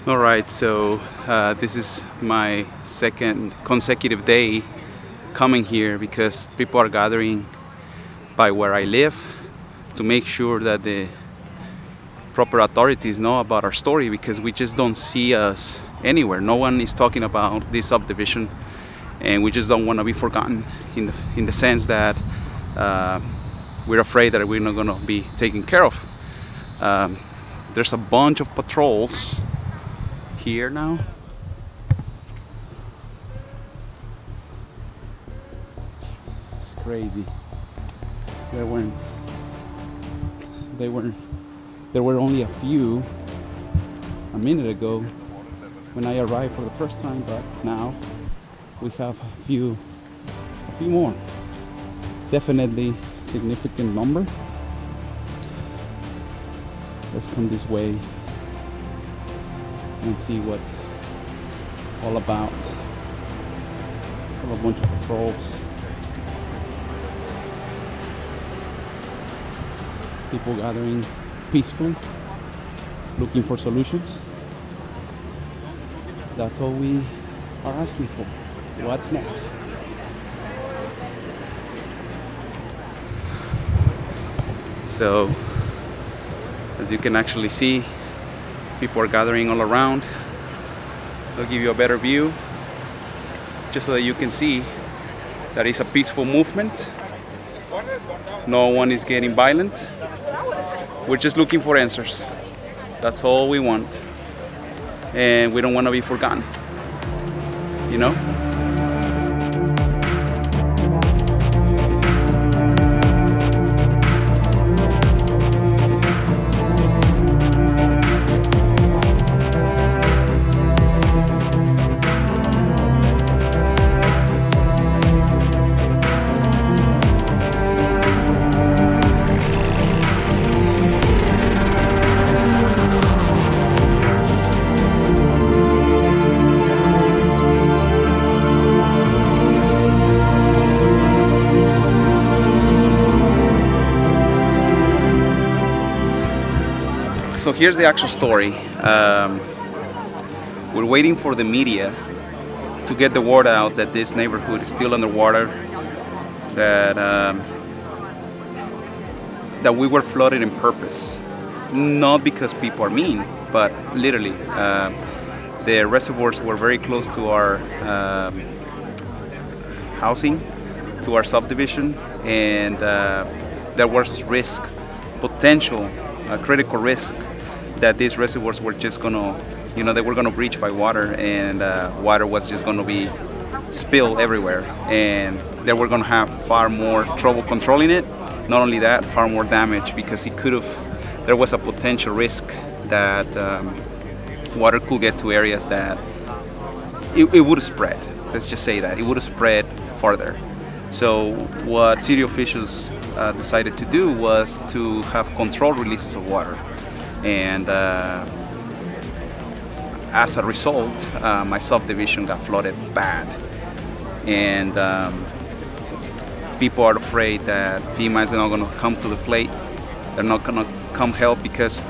All right, so this is my second consecutive day coming here because people are gathering by where I live to make sure that the proper authorities know about our story, because we just don't see us anywhere. No one is talking about this subdivision, and we just don't want to be forgotten in the sense that we're afraid that we're not going to be taken care of. There's a bunch of patrols here now. It's crazy. There were only a few a minute ago when I arrived for the first time, but now we have a few more. Definitely significant number. Let's come this way and see what's all about. A bunch of patrols. People gathering peacefully, looking for solutions. That's all we are asking for. What's next? So, as you can actually see, people are gathering all around. I'll give you a better view, just so that you can see that it's a peaceful movement. No one is getting violent. We're just looking for answers. That's all we want. And we don't want to be forgotten, you know? So here's the actual story. We're waiting for the media to get the word out that this neighborhood is still underwater, that we were flooded on purpose. Not because people are mean, but literally. The reservoirs were very close to our housing, to our subdivision, and there was risk, potential, critical risk, that these reservoirs were just gonna, they were gonna breach by water, and water was just gonna be spilled everywhere, and they were gonna have far more trouble controlling it. Not only that, far more damage, because there was a potential risk that water could get to areas that it would spread. Let's just say that it would spread farther. So what city officials decided to do was to have controlled releases of water. And as a result, my subdivision got flooded bad. And people are afraid that FEMA is not going to come to the plate. They're not going to come help, because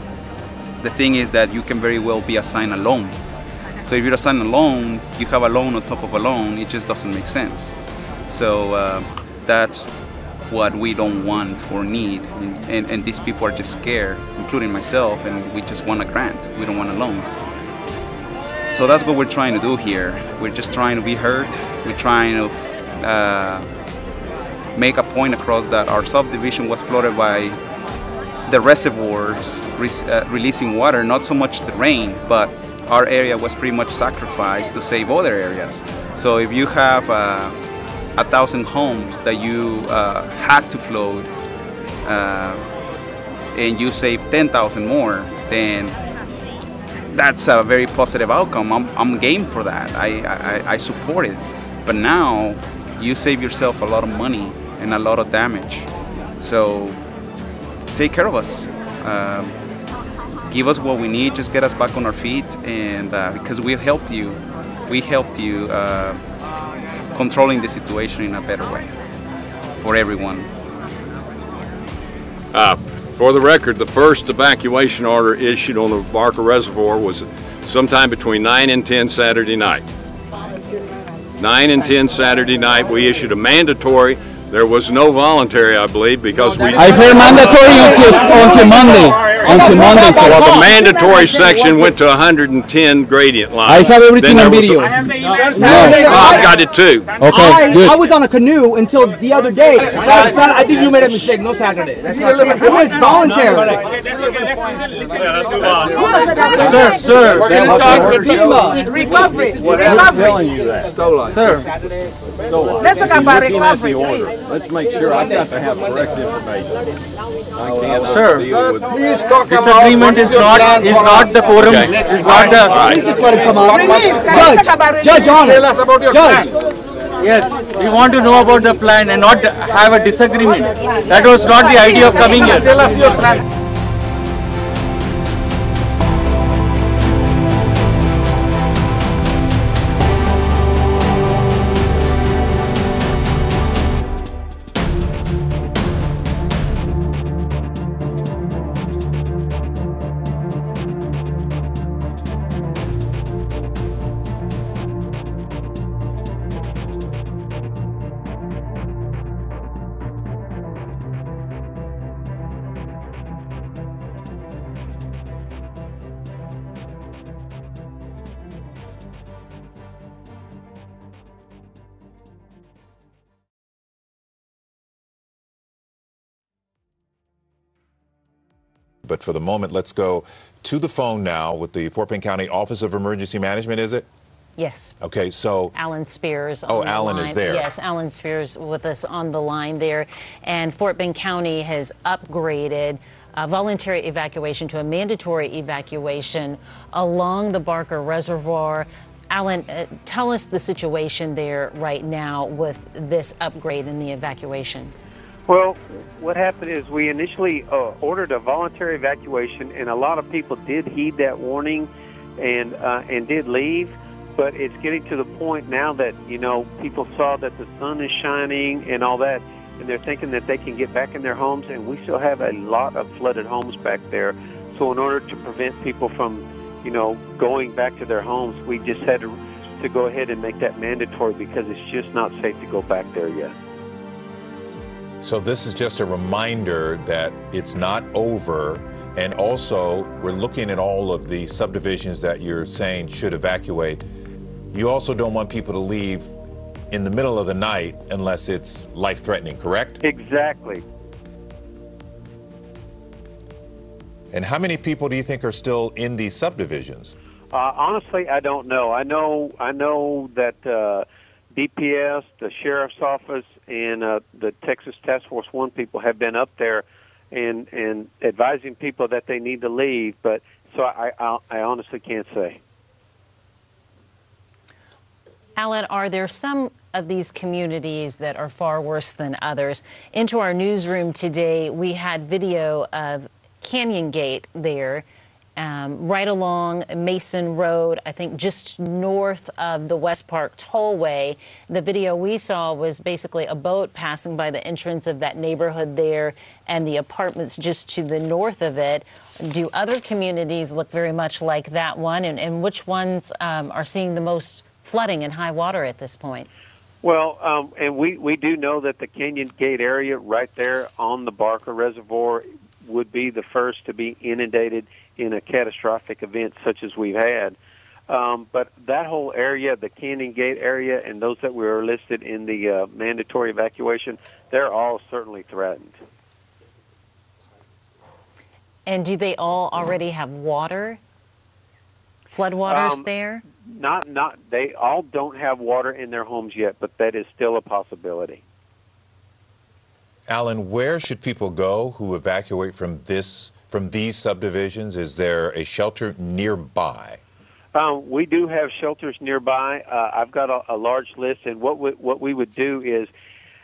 the thing is that you can very well be assigned a loan. So if you're assigned a loan, you have a loan on top of a loan. It just doesn't make sense. So that's what we don't want or need, and these people are just scared, including myself, and we just want a grant. We don't want a loan. So that's what we're trying to do here. We're just trying to be heard. We're trying to make a point across that our subdivision was flooded by the reservoirs releasing water, not so much the rain, but our area was pretty much sacrificed to save other areas. So if you have 1,000 homes that you had to flood, and you save 10,000 more, then that's a very positive outcome. I'm game for that. I support it. But now you save yourself a lot of money and a lot of damage. So take care of us. Give us what we need. Just get us back on our feet, and because we helped you controlling the situation in a better way for everyone. For the record, the first evacuation order issued on the Barker Reservoir was sometime between 9 and 10 Saturday night. 9 and 10 Saturday night, we issued a mandatory. There was no voluntary, I believe, because we... I've heard mandatory until Monday. Until Monday, sir. Well, the mandatory section went to 110 gradient line. I have everything on video. I've got it too. Okay, good. I was on a canoe until the other day. I think you made a mistake. No Saturday. It was voluntary. Sir. Recovery. Telling you that. Sir. Let's talk about recovery. Let's make sure I've got to have correct information. I can't Sir, Please talk this about agreement is not the quorum. Okay. Is not the. Please just let him come out. Judge, Honor. Tell us about your Judge. plan. Yes, we want to know about the plan and not have a disagreement. That was not the idea of coming here. Tell us your plan. But for the moment, let's go to the phone now with the Fort Bend County Office of Emergency Management, is it? Yes. Okay, so... Alan Spears. Oh, Alan is there. Yes, Alan Spears with us on the line there. And Fort Bend County has upgraded voluntary evacuation to a mandatory evacuation along the Barker Reservoir. Alan, tell us the situation there right now with this upgrade in the evacuation. Well, what happened is we initially ordered a voluntary evacuation, and a lot of people did heed that warning and did leave. But it's getting to the point now that, you know, people saw that the sun is shining and all that, and they're thinking that they can get back in their homes, and we still have a lot of flooded homes back there. So in order to prevent people from, you know, going back to their homes, we just had to go ahead and make that mandatory because it's just not safe to go back there yet. So this is just a reminder that it's not over, and also we're looking at all of the subdivisions that you're saying should evacuate. You also don't want people to leave in the middle of the night unless it's life-threatening, correct? Exactly. And how many people do you think are still in these subdivisions? Honestly, I don't know. I know that DPS, the Sheriff's Office, and the Texas Task Force 1 people have been up there and advising people that they need to leave, but so I honestly can't say. Alan, are there some of these communities that are far worse than others? Into our newsroom today, we had video of Canyon Gate there, right along Mason Road, I think just north of the West Park Tollway. The video we saw was basically a boat passing by the entrance of that neighborhood there and the apartments just to the north of it. Do other communities look very much like that one? And which ones are seeing the most flooding and high water at this point? Well, and we do know that the Canyon Gate area right there on the Barker Reservoir would be the first to be inundated in a catastrophic event such as we've had. But that whole area, the Canyon Gate area, and those that were listed in the mandatory evacuation, they're all certainly threatened. And do they all already have water? Floodwaters there? Not. They all don't have water in their homes yet, but that is still a possibility. Alan, where should people go who evacuate from these subdivisions? Is there a shelter nearby? We do have shelters nearby. I've got a large list, and what we would do is,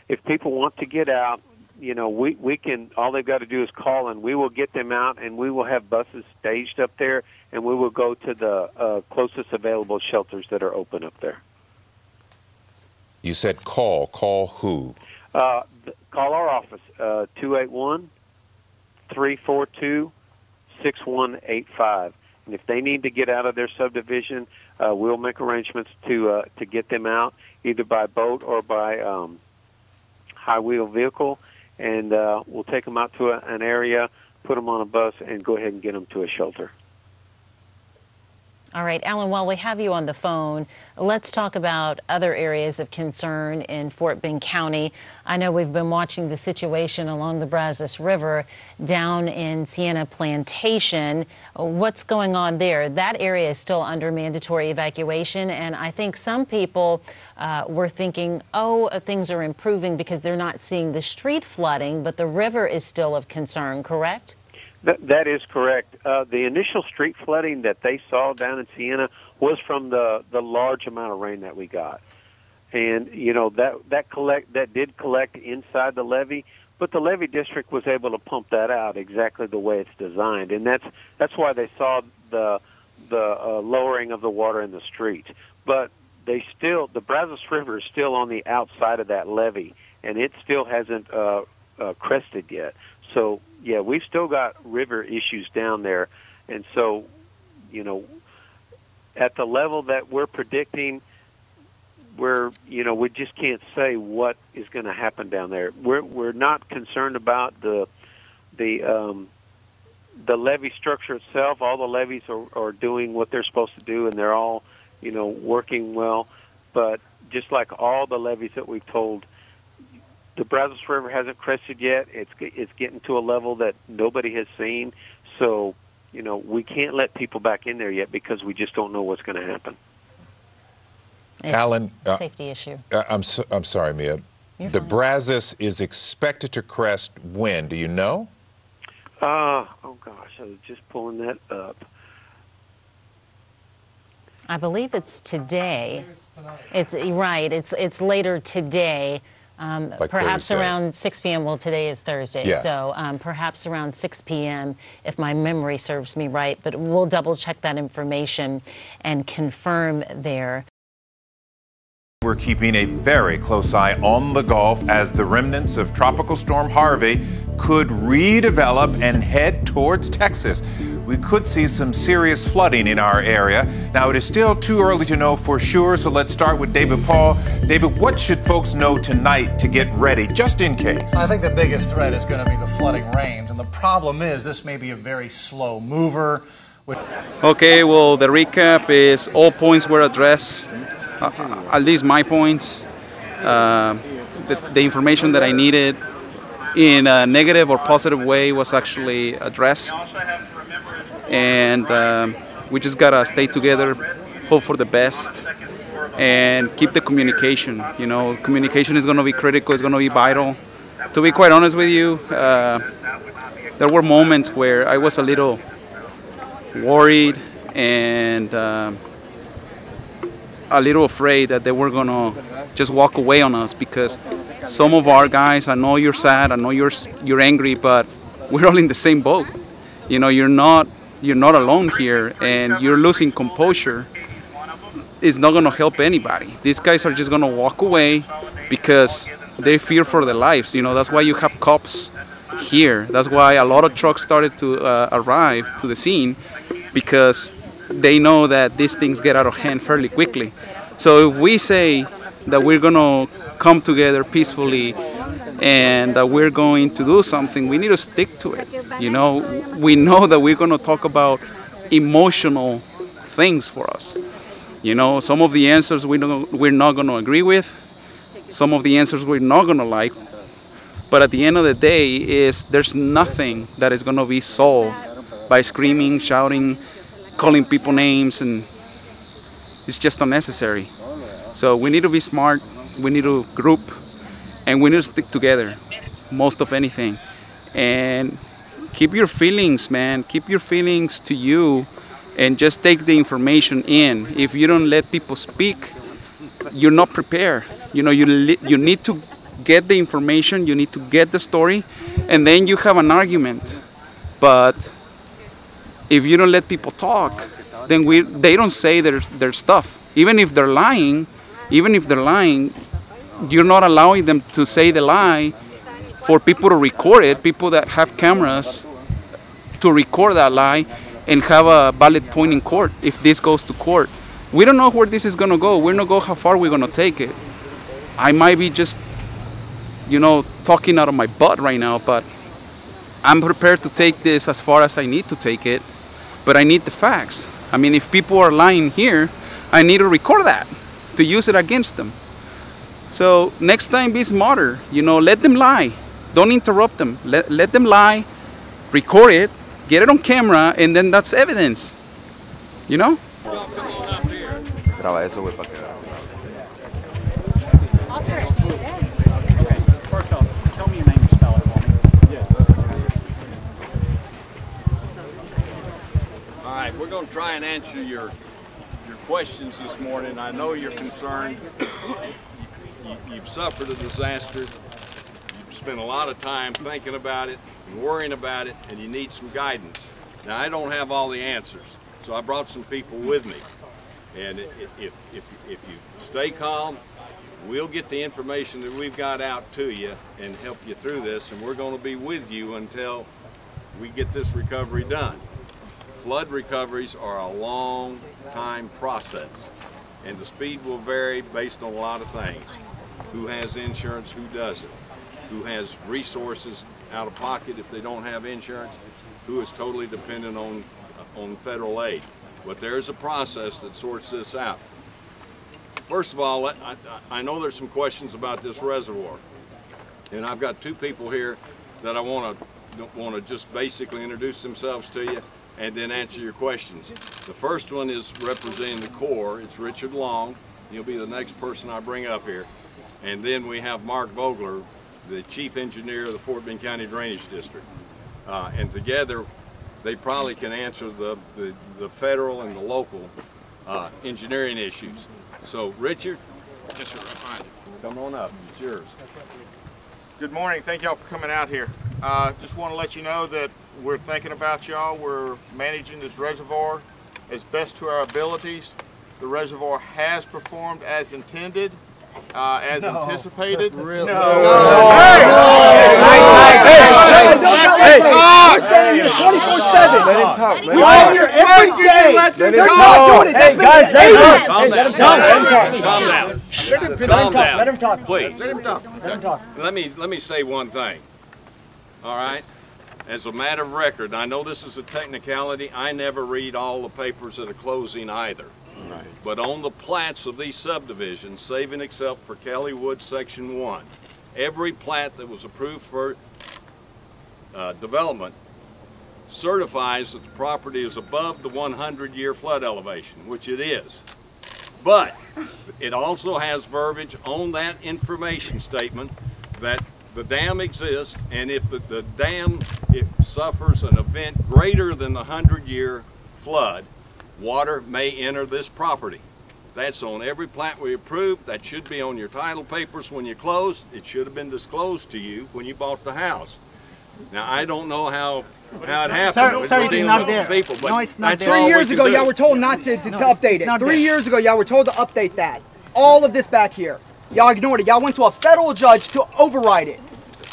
if people want to get out, you know, we can. All they've got to do is call, and we will get them out, and we will have buses staged up there, and we will go to the closest available shelters that are open up there. You said call. Call who? Call our office, 281-342-6185. And if they need to get out of their subdivision, we'll make arrangements to get them out, either by boat or by high-wheel vehicle, and we'll take them out to an area, put them on a bus, and go ahead and get them to a shelter. All right, Alan, while we have you on the phone, let's talk about other areas of concern in Fort Bend County. I know we've been watching the situation along the Brazos River down in Sienna Plantation. What's going on there? That area is still under mandatory evacuation, and I think some people were thinking, oh, things are improving because they're not seeing the street flooding, but the river is still of concern, correct? That is correct. The initial street flooding that they saw down in Sienna was from the large amount of rain that we got, and you know that did collect inside the levee, but the levee district was able to pump that out exactly the way it's designed, and that's why they saw the lowering of the water in the street. But the Brazos River is still on the outside of that levee, and it still hasn't crested yet. So, yeah, we've still got river issues down there. And so, you know, at the level that we're predicting, we just can't say what is going to happen down there. We're not concerned about the levee structure itself. All the levees are doing what they're supposed to do, and they're all, working well. But just like all the levees that we've told, the Brazos River hasn't crested yet. It's getting to a level that nobody has seen. So, we can't let people back in there yet because we just don't know what's going to happen. It's Alan, a safety issue. I'm sorry, Mia. The Brazos is expected to crest when? Do you know? Oh gosh, I was just pulling that up. I believe it's today. It's right. It's later today. Like perhaps Thursday. around 6 p.m. Well, today is Thursday, Yeah. so perhaps around 6 p.m. if my memory serves me right. But we'll double check that information and confirm there. We're keeping a very close eye on the Gulf as the remnants of Tropical Storm Harvey could redevelop and head towards Texas. We could see some serious flooding in our area. Now, it is still too early to know for sure, so let's start with David Paul. David, what should folks know tonight to get ready, just in case? I think the biggest threat is going to be the flooding rains, and the problem is this may be a very slow mover. Okay, well, the recap is all points were addressed, at least my points. The information that I needed in a negative or positive way was actually addressed. And we just gotta stay together, hope for the best, and keep the communication. Communication is gonna be critical, it's gonna be vital. To be quite honest with you, there were moments where I was a little worried and a little afraid that they were gonna just walk away on us, because some of our guys, I know you're sad, I know you're angry, but we're all in the same boat. You're not alone here, and you're losing composure. It's not gonna help anybody. These guys are just gonna walk away because they fear for their lives. That's why you have cops here. That's why a lot of trucks started to arrive to the scene, because they know that these things get out of hand fairly quickly. So if we say that we're gonna come together peacefully and that we're going to do something, we need to stick to it. We know that we're gonna talk about emotional things for us. Some of the answers we're not gonna agree with, some of the answers we're not gonna like, but at the end of the day, there's nothing that is gonna be solved by screaming, shouting, calling people names, and it's just unnecessary. So we need to be smart, we need to group, and we need to stick together, most of anything. And keep your feelings, man, keep your feelings to you, and just take the information in. If you don't let people speak, you're not prepared. You need to get the information, you need to get the story, and then you have an argument. But if you don't let people talk, then they don't say their stuff. Even if they're lying, you're not allowing them to say the lie for people to record it, people that have cameras to record that lie, and have a valid point in court if this goes to court. We don't know where this is going to go. We don't know how far we're going to take it. I might be just, you know, talking out of my butt right now, but I'm prepared to take this as far as I need to take it, but I need the facts. I mean, if people are lying here, I need to record that to use it against them. So next time, be smarter. You know, let them lie. Don't interrupt them. Let them lie, record it, get it on camera, and then that's evidence. You know? Graba eso, güey, para que... First off, tell me your name and spell it for me. All right, we're going to try and answer your questions this morning. I know you're concerned. You've suffered a disaster. You've spent a lot of time thinking about it and worrying about it, and you need some guidance. Now, I don't have all the answers, so I brought some people with me. And if you stay calm, we'll get the information that we've got out to you and help you through this, and we're going to be with you until we get this recovery done. Flood recoveries are a long time process, and the speed will vary based on a lot of things. Who has insurance, who doesn't? Who has resources out of pocket if they don't have insurance? Who is totally dependent on federal aid? But there's a process that sorts this out. First of all, I know there's some questions about this reservoir, and I've got two people here that I want to just basically introduce themselves to you and then answer your questions. The first one is representing the Corps. It's Richard Long. He'll be the next person I bring up here. And then we have Mark Vogler, the Chief Engineer of the Fort Bend County Drainage District. And together, they probably can answer the federal and the local engineering issues. So, Richard? Yes, sir, right behind you. Come on up, it's yours. Good morning, thank y'all for coming out here. Just want to let you know that we're thinking about y'all. We're managing this reservoir as best to our abilities. The reservoir has performed as intended, as anticipated. Really? No. Hey! We're standing here 24/7. Let him talk. We're all here every day. They're not doing it. That's been Calm down. Let him talk. Please. Let him talk. Let him talk. Let me say one thing. All right? As a matter of record, I know this is a technicality. I never read all the papers at a closing either. Right. But on the plats of these subdivisions, save and except for Kelly Woods Section 1, every plat that was approved for development certifies that the property is above the 100-year flood elevation, which it is. But it also has verbiage on that information statement that the dam exists, and if the dam suffers an event greater than the 100-year flood, water may enter this property. That's on every plat we approved. That should be on your title papers when you closed. It should have been disclosed to you when you bought the house. Now, I don't know how it happened. Sir, it's not there. People, but no, it's not there. 3 years ago, y'all were told not to update it. 3 years ago, y'all were told to update that. All of this back here. Y'all ignored it. Y'all went to a federal judge to override it.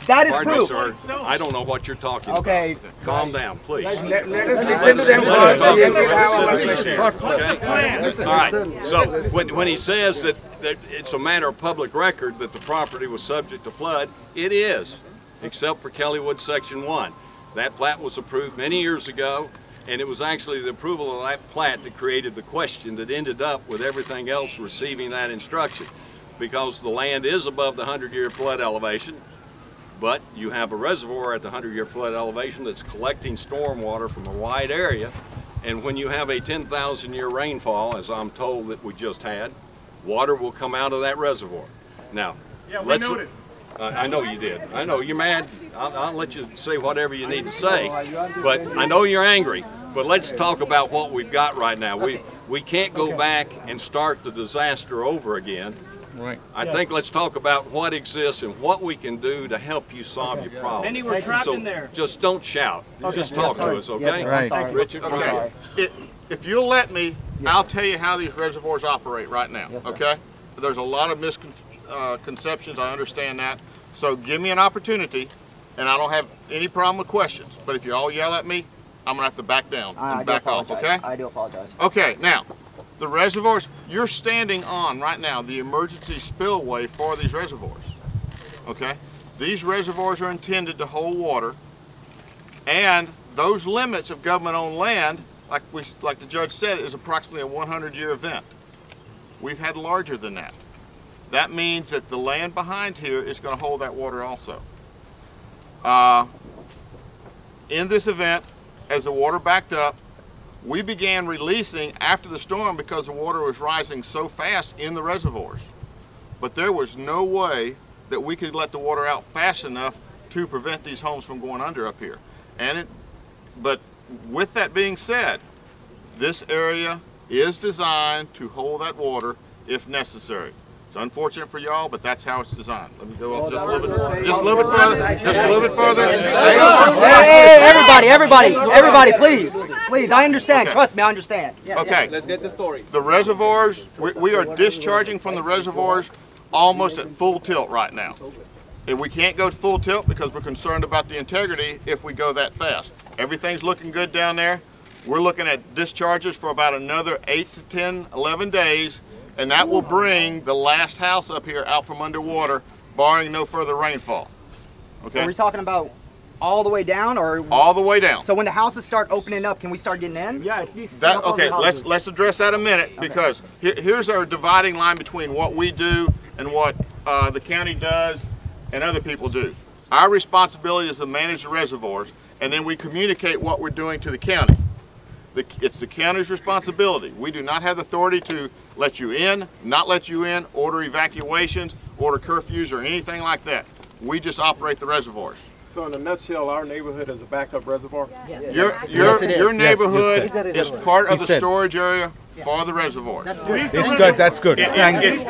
That is proof. Sir, I don't know what you're talking about. Okay. Calm down, please. Let us listen to them. Okay? All right. So when he says that it's a matter of public record that the property was subject to flood, it is, except for Kelly Woods Section 1. That plat was approved many years ago, and it was actually the approval of that plat that created the question that ended up with everything else receiving that instruction. Because the land is above the 100-year flood elevation, but you have a reservoir at the 100-year flood elevation that's collecting stormwater from a wide area, and when you have a 10,000-year rainfall, as I'm told that we just had, water will come out of that reservoir. Now, yeah, we noticed. I know you did. I know you're mad. I'll let you say whatever you need to say, but I know you're angry. But let's talk about what we've got right now. We can't go back and start the disaster over again. Right. I think let's talk about what exists and what we can do to help you solve your problem. Many were trapped in there. Just don't shout. Just talk to us, okay? Yes, right. Richard, okay. If you'll let me, I'll tell you how these reservoirs operate right now, okay? There's a lot of misconceptions, I understand that. So give me an opportunity, and I don't have any problem with questions. But if you all yell at me, I'm gonna have to back down I and do back off, apologize. okay? I do apologize. Okay, now, the reservoirs, you're standing on right now the emergency spillway for these reservoirs, okay? These reservoirs are intended to hold water, and those limits of government-owned land, like the judge said, is approximately a 100-year event. We've had larger than that. That means that the land behind here is going to hold that water also. In this event, as the water backed up, we began releasing after the storm because the water was rising so fast in the reservoirs. But there was no way that we could let the water out fast enough to prevent these homes from going under up here. But with that being said, this area is designed to hold that water if necessary. It's unfortunate for y'all, but that's how it's designed. Let me go up just a little bit further. Just a little bit further. Hey, everybody, please. I understand. Okay. Trust me, I understand. Okay. Let's get the story. The reservoirs, we are discharging from the reservoirs almost at full tilt right now. And we can't go to full tilt because we're concerned about the integrity if we go that fast. Everything's looking good down there. We're looking at discharges for about another 8 to 10, 11 days, and that will bring the last house up here out from underwater, barring no further rainfall. Okay? Are we talking about all the way down, or all the way down? So when the houses start opening up, can we start getting in? Yeah, at least. That, okay, let's address that in a minute, because here's our dividing line between what we do and what the county does and other people do. Our responsibility is to manage the reservoirs, and then we communicate what we're doing to the county. It's the county's responsibility. We do not have the authority to let you in, not let you in, order evacuations, order curfews, or anything like that. We just operate the reservoirs. So in a nutshell, our neighborhood is a backup reservoir? Your neighborhood is part of the storage area for the reservoir. That's good. Thank you.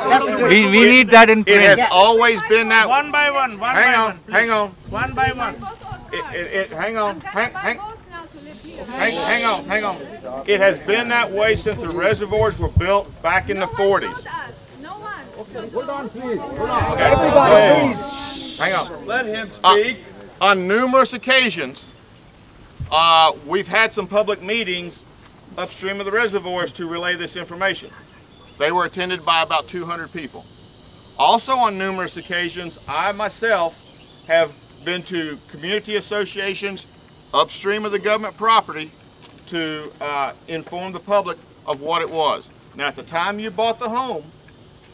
We need that in place. It has always been that. One by one. Hang on. One by one. Hang on. It has been that way since the reservoirs were built back in the 40s. Hold on, please. Hold on. Okay. Everybody, please. Hang on. Let him speak. On numerous occasions, we've had some public meetings upstream of the reservoirs to relay this information. They were attended by about 200 people. Also on numerous occasions, I myself have been to community associations upstream of the government property to inform the public of what it was. Now at the time you bought the home,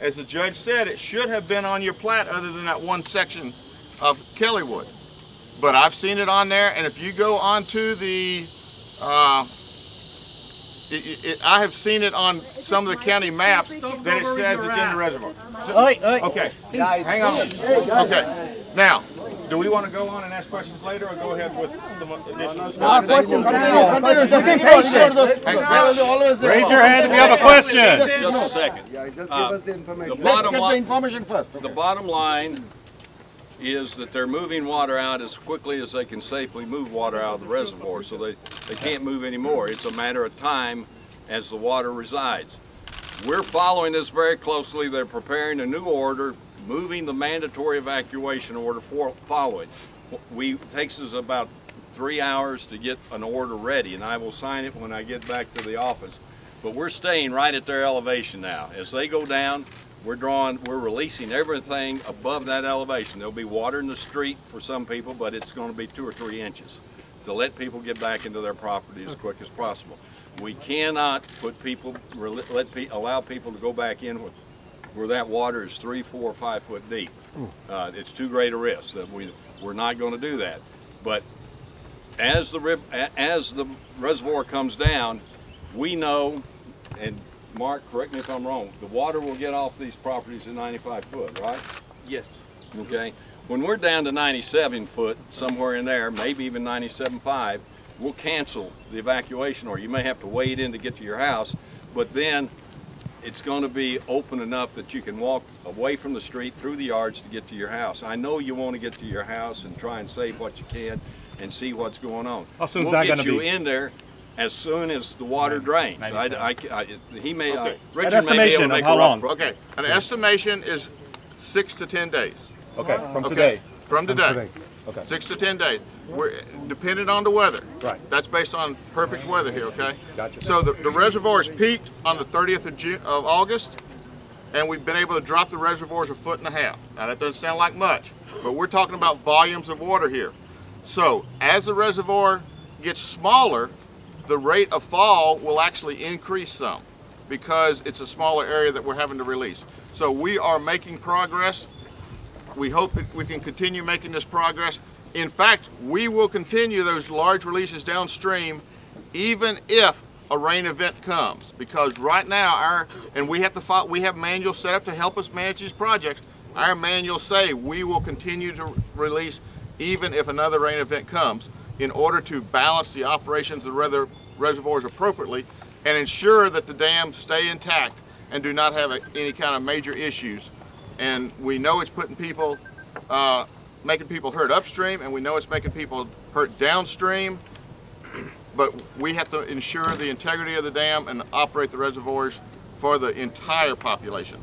as the judge said, it should have been on your plat other than that one section of Kellywood. But I've seen it on there, and if you go onto the, I have seen it on some of the county maps that it says it's in the reservoir. So, okay, hang on. Okay, now, do we want to go on and ask questions later, or go ahead with some additional stuff? Questions now. Let's be patient. Raise your hand if you have a question. Just a second. Yeah, just give us the information. Let's get the information first. The bottom line is that they're moving water out as quickly as they can safely move water out of the reservoir, so they can't move anymore. It's a matter of time as the water resides. We're following this very closely. They're preparing a new order, moving the mandatory evacuation order following. It takes us about 3 hours to get an order ready, and I will sign it when I get back to the office. But we're staying right at their elevation now. As they go down, we're releasing everything above that elevation. There'll be water in the street for some people, but it's going to be 2 or 3 inches to let people get back into their property as quick as possible. We cannot allow people to go back in where that water is 3, 4, 5 foot deep. It's too great a risk that we're not going to do that. But as the reservoir comes down, we know, and Mark, correct me if I'm wrong, the water will get off these properties at 95 foot, right? Yes. Okay. When we're down to 97 foot, somewhere in there, maybe even 97.5, we'll cancel the evacuation order. You may have to wade in to get to your house, but then it's going to be open enough that you can walk away from the street through the yards to get to your house. I know you want to get to your house and try and save what you can and see what's going on. How soon is that going to be? We'll get you in there as soon as the water drains. Richard may be able to make a rough. Okay, an estimation is 6 to 10 days. Okay, from today. From today. Okay. 6 to 10 days. We're dependent on the weather. Right. That's based on perfect weather here, okay? Gotcha. So the reservoir is peaked on the 30th of August, and we've been able to drop the reservoirs 1.5 feet. Now that doesn't sound like much, but we're talking about volumes of water here. So as the reservoir gets smaller, the rate of fall will actually increase some because it's a smaller area that we're having to release. So we are making progress. We hope that we can continue making this progress. In fact, we will continue those large releases downstream even if a rain event comes, because right now we have manuals set up to help us manage these projects. Our manuals say we will continue to release even if another rain event comes in order to balance the operations of the reservoirs appropriately and ensure that the dams stay intact and do not have any kind of major issues. And we know it's putting people, making people hurt upstream, and we know it's making people hurt downstream, but we have to ensure the integrity of the dam and operate the reservoirs for the entire population.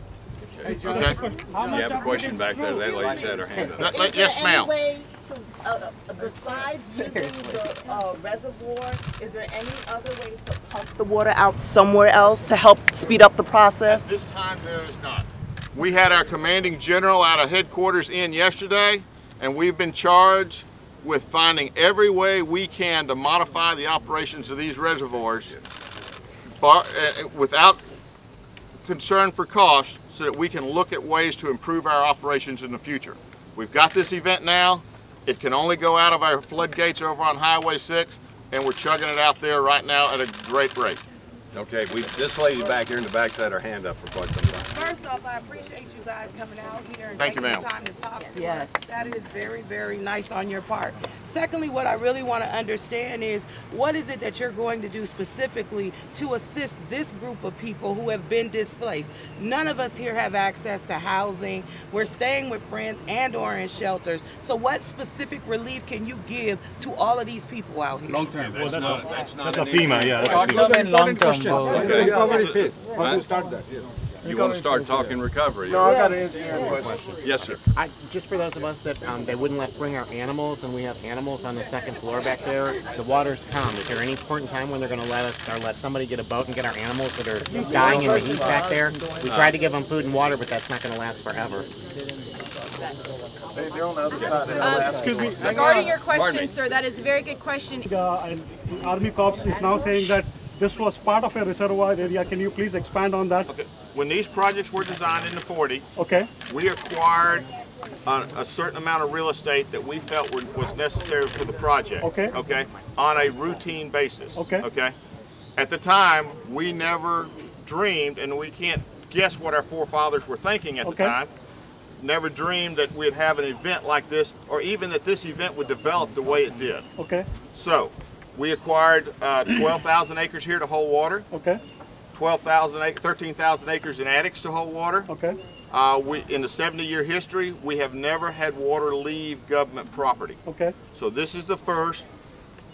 Okay? You have a question back there. That lady's had her hand up. Yes, ma'am. Besides using the reservoir, is there any other way to pump the water out somewhere else to help speed up the process? At this time, there is not. We had our commanding general out of headquarters in yesterday, and we've been charged with finding every way we can to modify the operations of these reservoirs without concern for cost, so that we can look at ways to improve our operations in the future. We've got this event now. It can only go out of our floodgates over on Highway 6, and we're chugging it out there right now at a great rate. Okay, this lady back here in the back's had her hand up for quite some time. First off, I appreciate you guys coming out here and Thank you, taking the ma'am. time to talk to us. That is very, very nice on your part. Secondly, what I really want to understand is, what is it that you're going to do specifically to assist this group of people who have been displaced? None of us here have access to housing. We're staying with friends and/or in shelters. So what specific relief can you give to all of these people out here? Long term. Well, that's a FEMA, yeah. Short term and long term. Recovery phase. How do you start that? Yes. You want to start talking recovery? No, I got an engineering question. Yes, sir. Just for those of us that they wouldn't let bring our animals, and we have animals on the second floor back there, the water's calm. Is there any point in time when they're going to let us, or let somebody get a boat and get our animals that are dying in the heat back there? We tried to give them food and water, but that's not going to last forever. They're on the other side. Excuse me. Regarding your question, sir, that is a very good question. Army Corps is now saying that this was part of a reservoir area. Can you please expand on that? Okay. When these projects were designed in the 40s, okay, we acquired a certain amount of real estate that we felt was necessary for the project. Okay. Okay. On a routine basis. Okay. Okay. At the time, we never dreamed, and we can't guess what our forefathers were thinking at the time. Never dreamed that we'd have an event like this, or even that this event would develop the way it did. Okay. So, we acquired 12,000 acres here to hold water. Okay. 13,000 acres in attics to hold water. Okay. In the 70-year history, we have never had water leave government property. Okay. So this is the first.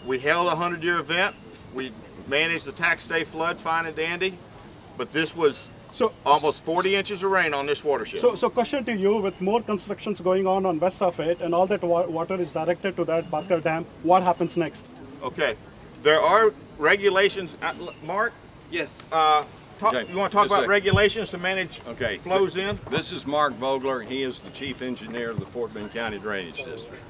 We held a 100-year event. We managed the tax day flood fine and dandy, but this was almost 40 inches of rain on this watershed. So question to you, with more constructions going on west of it, and all that water is directed to that Barker Dam, what happens next? Okay, there are regulations. Mark? Yes. You want to talk about regulations to manage flows in? This is Mark Vogler. He is the chief engineer of the Fort Bend County Drainage District.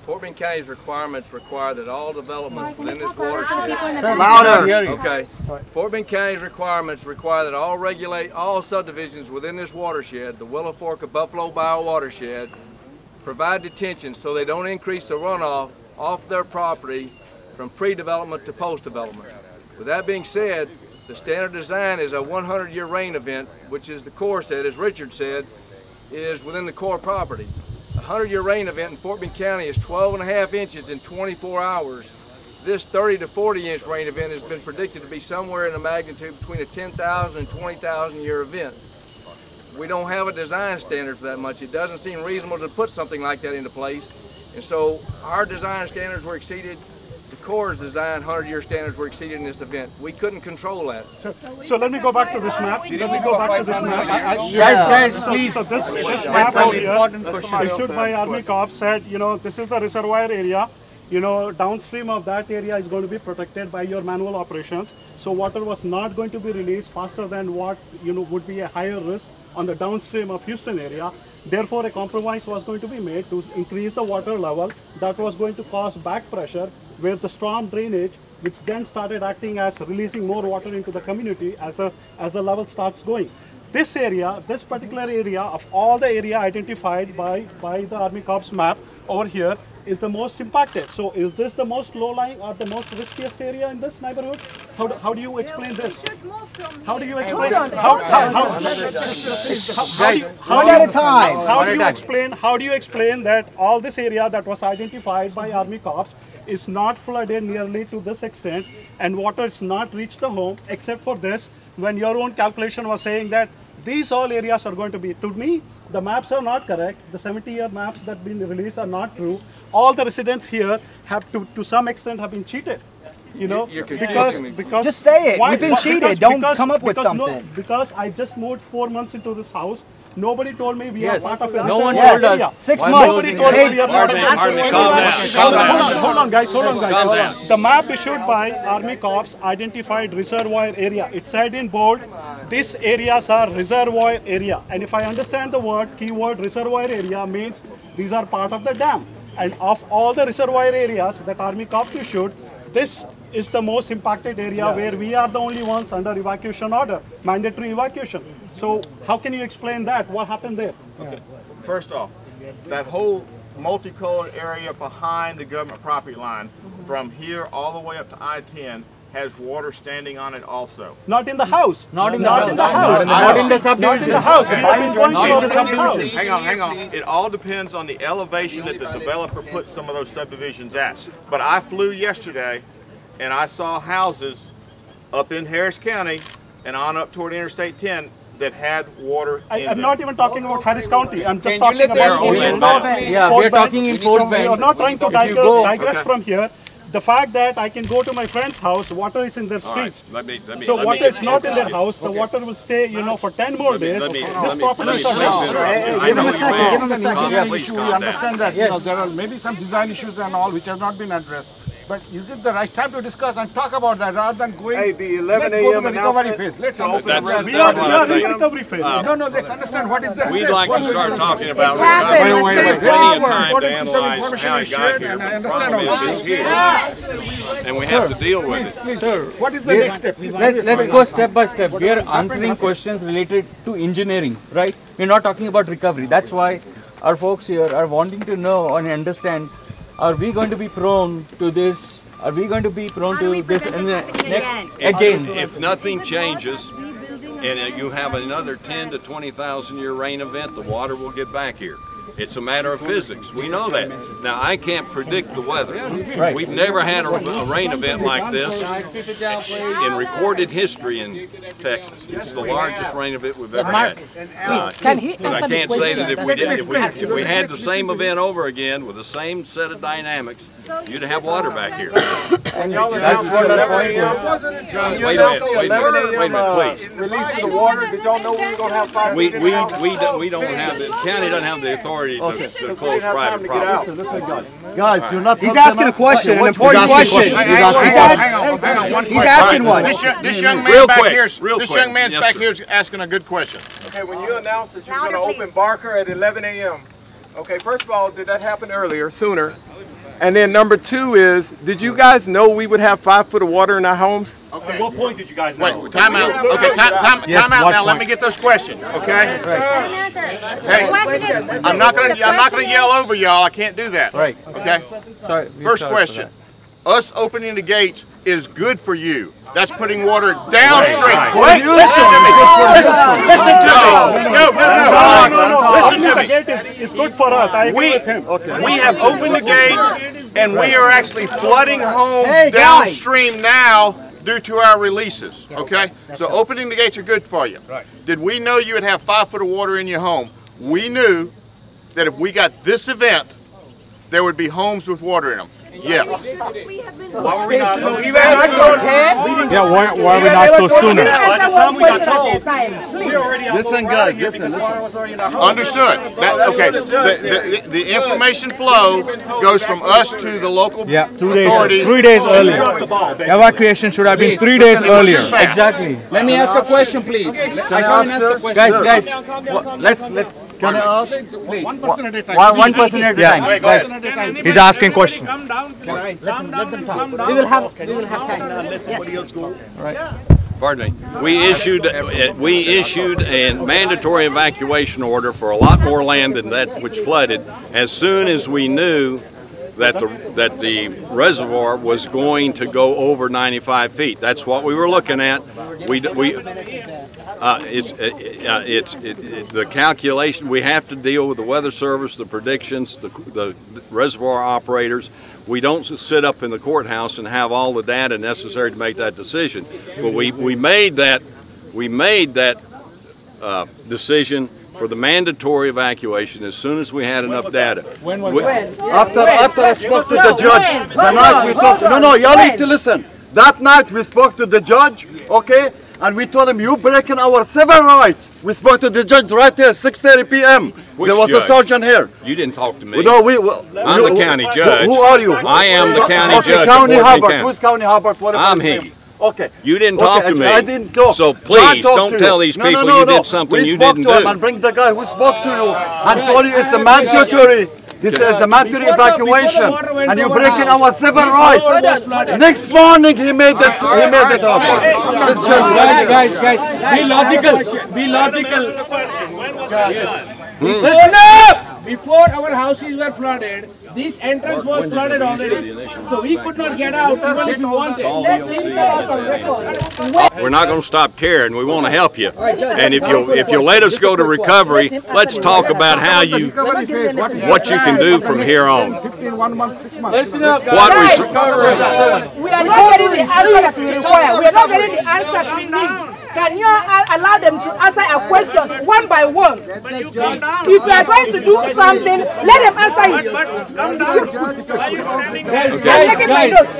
Fort Bend County's requirements require that all developments within this watershed. Louder. Okay. Fort Bend County's requirements require that all subdivisions within this watershed, the Willow Fork of Buffalo Bayou watershed, provide detention so they don't increase the runoff off their property from pre-development to post-development. With that being said, the standard design is a 100-year rain event, which is the Corps said, as Richard said, is within the Corps property. A 100-year rain event in Fort Bend County is 12.5 inches in 24 hours. This 30 to 40-inch rain event has been predicted to be somewhere in the magnitude between a 10,000 and 20,000 year event. We don't have a design standard for that much. It doesn't seem reasonable to put something like that into place. And so our design standards were exceeded. The Corps' design 100-year standards were exceeded in this event. We couldn't control that. So let me go back to this map. Did Let we me go go back to this by map. Guys, please. So this That's map an out here, important question. issued by Army Corps, said, you know, this is the reservoir area. You know, downstream of that area is going to be protected by your manual operations. So water was not going to be released faster than what, you know, would be a higher risk on the downstream of Houston area. Therefore, a compromise was going to be made to increase the water level. That was going to cause back pressure, where the storm drainage, which then started acting as releasing more water into the community as the level starts going. This area, this particular area of all the area identified by the Army Corps map over here, is the most impacted. So is this the most low-lying or the most riskiest area in this neighborhood? How do you explain this? How do you explain? One at a time. How do you explain that all this area that was identified by Army Corps is not flooded nearly to this extent, and water has not reached the home except for this, when your own calculation was saying that these all areas are going to be? To me, the maps are not correct. The 70-year maps that have been released are not true. All the residents here have to some extent have been cheated. You know, because just say it. We've been cheated. Don't come up with something. No, because I just moved 4 months into this house. Nobody told me we are part of a no one told us. 6 months. Nobody told me we are part of a Hold on, guys. The map issued by Army Corps identified reservoir area. It said in bold, these areas are reservoir area. And if I understand the keyword reservoir area means these are part of the dam. And of all the reservoir areas that Army Corps issued, this is the most impacted area where we are the only ones under evacuation order, mandatory evacuation. So how can you explain that? What happened there? Okay. First off, that whole multicolored area behind the government property line, from here all the way up to I-10, has water standing on it also. Not in the house. Not in the house. Not in the subdivision. Not in the house. Not in the subdivision. Hang on. It all depends on the elevation that the developer puts some of those subdivisions at. But I flew yesterday and I saw houses up in Harris County and on up toward Interstate 10 that had water in I'm them. not even talking about Harris County. I'm just talking about we're talking in Fort Bend. We're not trying to digress from here. The fact that I can go to my friend's house, water is in their streets. So water is not in their house. The water will stay, you know, for 10 more days. This property is a house. Give him a second. We understand that you know, there are maybe some design issues and all which have not been addressed. But is it the right time to discuss and talk about that rather than going? Hey, the 11 a.m. recovery phase. Let's understand. We are in recovery phase. No, let's understand what is the We'd steps. like to start talking about recovery. There's plenty of time to analyze how it got here. And I The understand all problem is it's here, and we have to deal with it. Please, what is the next step? Let's go step by step. We are answering questions related to engineering, right? We're not talking about recovery. That's why our folks here are wanting to know and understand, are we going to be prone to this? Are we going to be prone to this again? If nothing changes and you have another 10 to 20,000 year rain event, the water will get back here. It's a matter of physics. We know that. Now, I can't predict the weather. Right. We've never had a rain event like this in recorded history in Texas. It's the largest rain event we've ever had. But I can't say that if we had the same event over again with the same set of dynamics, you'd have water back here. And y'all announced the 11 a.m. Wait a minute, please. Release the water. Did y'all know we were going to have 5 We don't have the county doesn't have the authority to close private property. Guys, you're not. He's asking a question, an important question. Hang on. One He's question. asking one. This young man back here is asking a good question. Okay, when you announced that you were going to open Barker at 11 a.m. Okay, first of all, did that happen earlier, sooner? And then number two is, did you guys know we would have 5 foot of water in our homes? Okay, what point did you guys know? Wait, time out. Okay, time out now. Let me get those questions, okay? Hey, I'm not gonna yell over y'all. I can't do that. Right. Okay. Sorry. First question. Us opening the gates is good for you. That's putting water downstream. Wait, listen to me. Listen to me. No. Listen to me. It's good for us. I agree with him. We have opened the gates, and we are actually flooding homes downstream now due to our releases. Okay? So opening the gates are good for you. Did we know you would have 5 foot of water in your home? We knew that if we got this event, there would be homes with water in them. Yes. Why were we not So told? you had to go ahead. Yeah, why are we not told sooner? By the time we got told, we already Listen, guys, listen. Understood. Okay. The information flow goes from us to the local 2 days, authorities. 3 days earlier. Evacuation should have been 3 days earlier. Exactly. Let me ask a question, please. I come and ask a question. Guys, let's. Can I ask? Please. One person at a time. One person at a time. Guys, he's asking question. Come down. Let them talk. We will have time. Let somebody else go. Right. Pardon me. We issued a mandatory evacuation order for a lot more land than that which flooded as soon as we knew that the reservoir was going to go over 95 feet. That's what we were looking at. It's the calculation. We have to deal with the Weather Service, the predictions, the reservoir operators. We don't sit up in the courthouse and have all the data necessary to make that decision. But we made that decision for the mandatory evacuation as soon as we had enough data. When was that? After I spoke to the judge, the night we talked. No, y'all need to listen. That night we spoke to the judge, okay, and we told him you breaking our civil rights. We spoke to the judge right here, 6:30 p.m. There was a sergeant here. You didn't talk to me. No, I'm the county judge. Who are you? I am the county judge. County Hubbard. Who's County Hubbard? I'm he. Okay. You didn't talk to me. I didn't talk. So please don't tell these people you did something you didn't do. We spoke to him and bring the guy who spoke to you and told you it's a mandatory. This is a mandatory evacuation, and you're breaking our civil rights. Next morning he made it happen. Guys, be logical. Be logical. Listen up! Before our houses were flooded, this entrance was flooded already. So we could not get out even if we wanted. We're not going to stop caring. We want to help you. And if you let us go to recovery, let's talk about what you can do from here on. 1 month, 6 months. Listen up, What guys. We are not getting the answers we require. We are not getting the answers we need. Can you allow them to answer our questions one by one? If you are going to do something, let them answer it.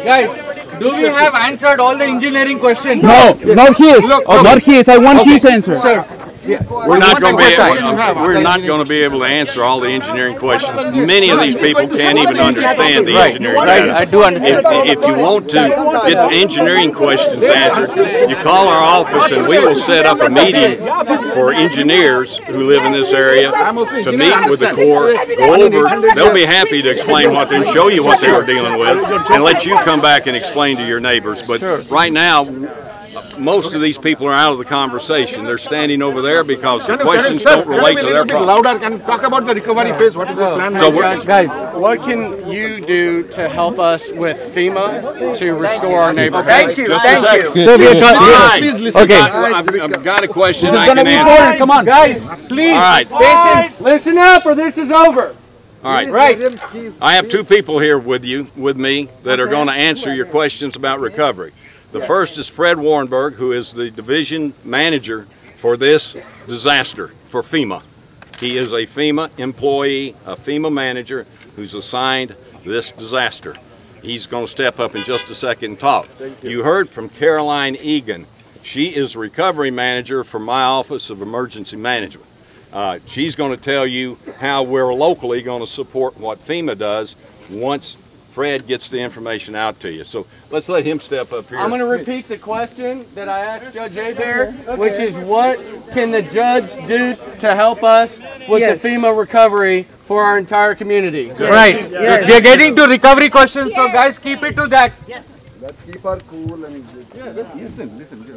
Guys, do we have answered all the engineering questions? No, not his. Not his. I want his answer. Sir. We're not going to be able to answer all the engineering questions. Many of these people can't even understand the engineering data. I do understand. If you want to get the engineering questions answered, you call our office and we will set up a meeting for engineers who live in this area to meet with the Corps, go over. They'll be happy to explain what they show you what they were dealing with, and let you come back and explain to your neighbors. But right now, most of these people are out of the conversation. They're standing over there because the questions don't relate to their problem. Louder, can talk about the recovery phase. What is your plan? Guys, what can you do to help us with FEMA to restore our neighborhood? Thank you. Thank you. So Please listen. Okay. I've got a question This is I going to can be answer. important. Come on. Guys, please. All right. Patience. Listen up or this is over. All right. Right. I have two people here with me that are going to answer your questions about recovery. The first is Fred Warrenberg, who is the division manager for this disaster for FEMA. He is a FEMA employee, a FEMA manager who's assigned this disaster. He's going to step up in just a second and talk. You heard from Caroline Egan. She is recovery manager for my Office of Emergency Management. She's going to tell you how we're locally going to support what FEMA does once Fred gets the information out to you. So let's let him step up here. I'm going to repeat the question that I asked Judge Hebert, which is what can the judge do to help us with the FEMA recovery for our entire community? Right. We are getting to recovery questions, so guys, keep it to that. Let's keep our cool and Listen.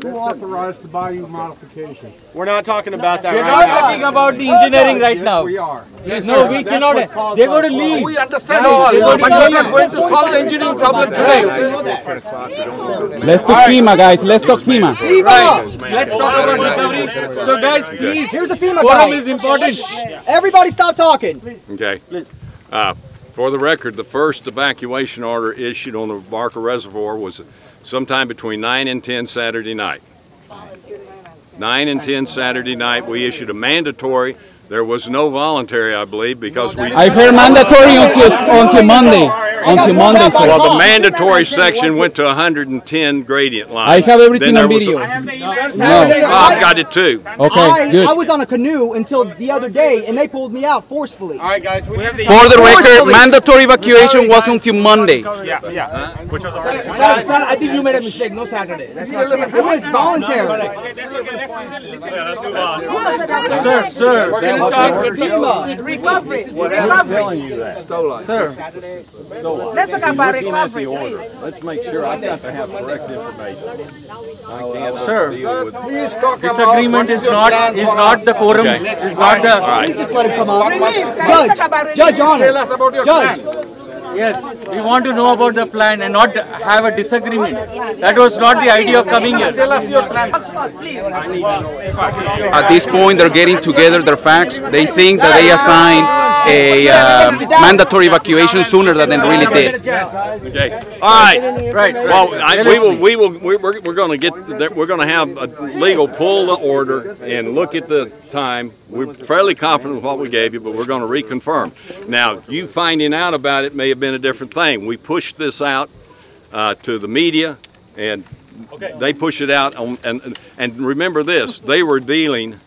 Who authorized the bayou modification? We're not talking about that We're right not now. talking about the engineering right now. We are. No, we cannot. They're going to leave. We understand all, but we're not going to solve the engineering problem today. Let's talk FEMA, guys. Let's talk FEMA. Right. Let's talk about recovery. So guys, please. Here's the FEMA Quorum guy. is important. Everybody stop talking. Okay. For the record, the first evacuation order issued on the Barker Reservoir was sometime between 9 and 10 Saturday night. 9 and 10 Saturday night, we issued a mandatory. There was no voluntary, I believe, because we... I've heard mandatory until Monday. until Monday, sir. Well, the mandatory section went to 110 gradient line. I have everything Then on there was video. I've got it too. Okay, good. I was on a canoe until the other day, and they pulled me out forcefully. All right, guys. For the record, mandatory evacuation was until Monday. Yeah. Which was already. Sir, I think you made a mistake. No Saturday. That's not It was voluntary. Sir. We're going to talk with recovery. telling you that. Sir. Let's talk about recovery, please. Let's make sure I've got to have correct information. Sir, Please talk this about agreement is not the quorum. Okay. Is not the. Please just let him come up. Judge, Judge Honor. Tell us about your Judge. plan. Yes, we want to know about the plan and not have a disagreement. That was not the idea of coming here. Tell us your plan. At this point, they're getting together their facts. They think that they assigned a mandatory evacuation sooner than they really did. Okay. All right. Right. Well, we're going to have a legal pull the order and look at the time. We're fairly confident with what we gave you, but we're going to reconfirm. Now, you finding out about it may have been a different thing. We pushed this out to the media, and they pushed it out. And remember this, they were dealing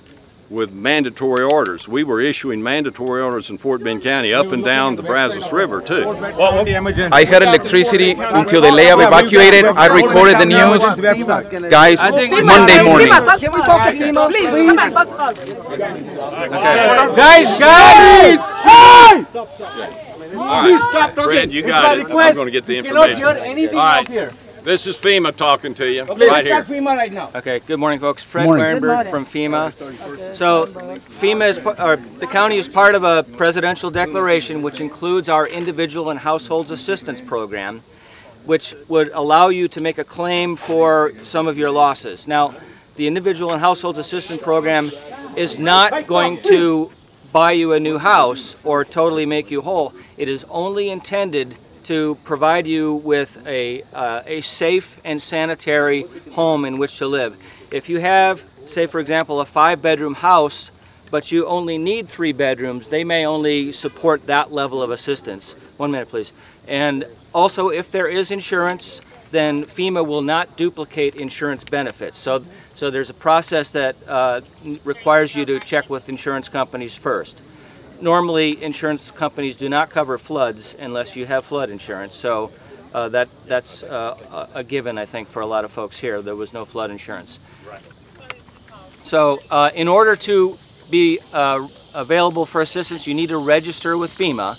with mandatory orders. We were issuing mandatory orders in Fort Bend County up and down the Brazos River, too. I had electricity until the layout evacuated. I recorded the news. Guys, Monday morning. Can we talk to FEMA, please? Guys! All right. Please stop talking. Fred, you got it. I'm going to get the You cannot information. hear anything All right. up here. This is FEMA talking to you, Okay, right here. let's talk FEMA right now. Okay, good morning, folks. Fred Morning. Wernberg from FEMA. So, FEMA is, the county is part of a presidential declaration which includes our individual and households assistance program, which would allow you to make a claim for some of your losses. Now, the individual and households assistance program is not going to buy you a new house or totally make you whole. It is only intended to provide you with a safe and sanitary home in which to live. If you have, say for example, a 5-bedroom house, but you only need 3 bedrooms, they may only support that level of assistance. 1 minute, please. And also, if there is insurance, then FEMA will not duplicate insurance benefits. So there's a process that requires you to check with insurance companies first. Normally, insurance companies do not cover floods unless you have flood insurance. So that's a given, I think, for a lot of folks here. There was no flood insurance. So in order to be available for assistance, you need to register with FEMA.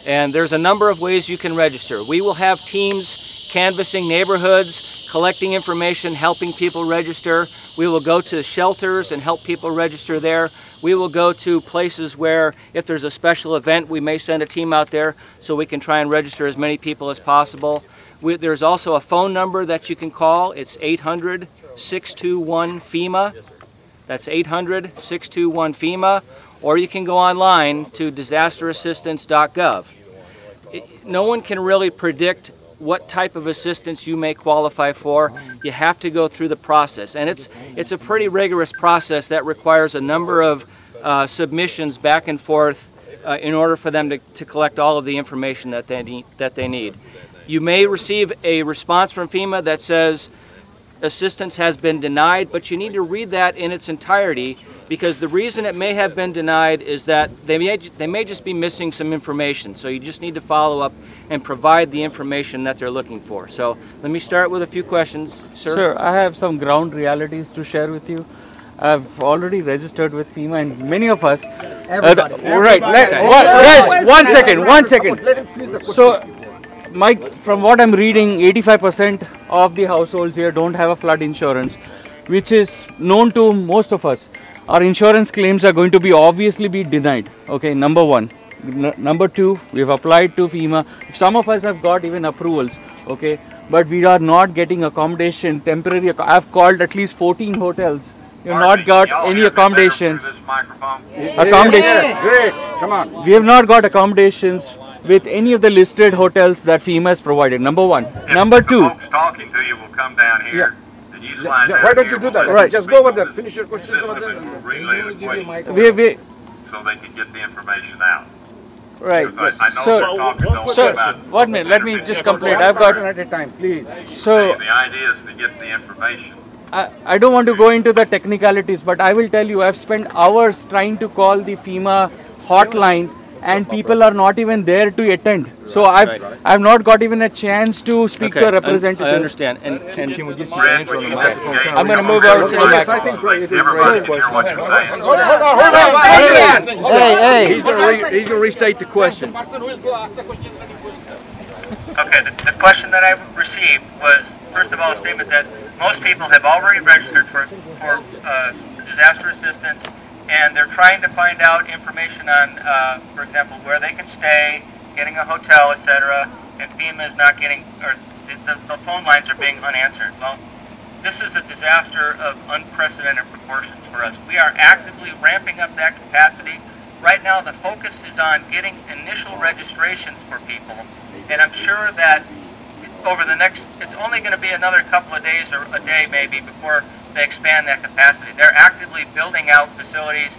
And there's a number of ways you can register. We will have teams canvassing neighborhoods, collecting information, helping people register. We will go to shelters and help people register there. We will go to places where if there's a special event, we may send a team out there so we can try and register as many people as possible. There's also a phone number that you can call. It's 800-621-FEMA. That's 800-621-FEMA. Or you can go online to disasterassistance.gov. No one can really predict what type of assistance you may qualify for. You have to go through the process, and it's a pretty rigorous process that requires a number of submissions back and forth in order for them to collect all of the information that they need. You may receive a response from FEMA that says assistance has been denied, but you need to read that in its entirety, because the reason it may have been denied is that they may just be missing some information. So you just need to follow up and provide the information that they're looking for. So let me start with a few questions, sir. Sir, I have some ground realities to share with you. I've already registered with FEMA, and many of us. Right. Guys, one second. So, from what I'm reading, 85% of the households here don't have a flood insurance, which is known to most of us. Our insurance claims are going to be obviously denied. Okay, number one. Number two, we've applied to FEMA. Some of us have got even approvals. Okay, but we are not getting accommodation, temporary. I've called at least 14 hotels. We've not got any accommodations. Great, come on. We have not got accommodations with any of the listed hotels that FEMA has provided. Number one. Number two. The folks talking to you will come down here. And you slide down. Why don't you do that? Right. Just go over there. Finish your questions over there. Relay the question So they can get the information out. Right. But I know So, we're talking only so about 1 minute, let me just complete. I've got. at a time, please. So, the idea is to get the information. I don't want to go into the technicalities, but I will tell you, I've spent hours trying to call the FEMA hotline, and people are not even there to attend. So I've not got even a chance to speak to a representative. I understand. And can we get you to answer on the microphone? I'm going to move over to the microphone. Hey. He's going to restate the question. Okay, the question that I received was, first of all, a statement that most people have already registered for disaster assistance, and they're trying to find out information on, for example, where they can stay, getting a hotel, etc., and FEMA is not getting, or the phone lines are being unanswered. Well, this is a disaster of unprecedented proportions for us. We are actively ramping up that capacity. Right now, the focus is on getting initial registrations for people, and I'm sure that over the next, it's only going to be another couple of days or a day maybe before they expand that capacity. They're actively building out facilities